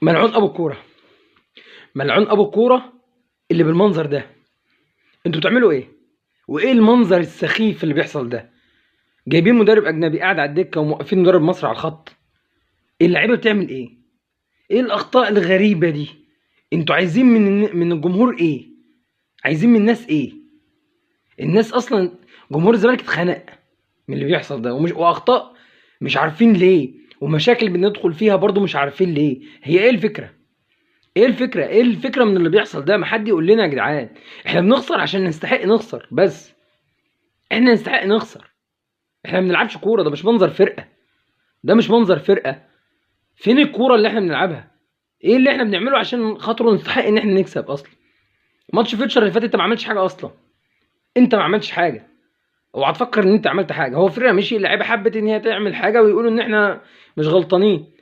ملعون ابو الكوره، ملعون ابو الكوره اللي بالمنظر ده. انتوا بتعملوا ايه؟ وايه المنظر السخيف اللي بيحصل ده؟ جايبين مدرب اجنبي قاعد على الدكه وموقفين مدرب مصر على الخط. اللعيبه بتعمل ايه؟ ايه الاخطاء الغريبه دي؟ انتوا عايزين من الجمهور ايه؟ عايزين من الناس ايه؟ الناس اصلا جمهور الزمالك اتخنق من اللي بيحصل ده، واخطاء مش عارفين ليه، ومشاكل بندخل فيها برضو مش عارفين ليه. هي ايه الفكره؟ ايه الفكره؟ ايه الفكره من اللي بيحصل ده؟ ما حد يقول لنا يا جدعان. احنا بنخسر عشان نستحق نخسر بس. احنا نستحق نخسر. احنا ما بنلعبش كوره، ده مش منظر فرقه. ده مش منظر فرقه. فين الكوره اللي احنا بنلعبها؟ ايه اللي احنا بنعمله عشان خاطره نستحق ان احنا نكسب اصلا؟ ماتش فيوتشر اللي فات انت ما عملتش حاجه اصلا. انت ما عملتش حاجه. اوعى تفكر ان انت عملت حاجه. هو فرقه مشي، اللعيبه حبت ان هي تعمل حاجه ويقولوا ان احنا مش غلطانين.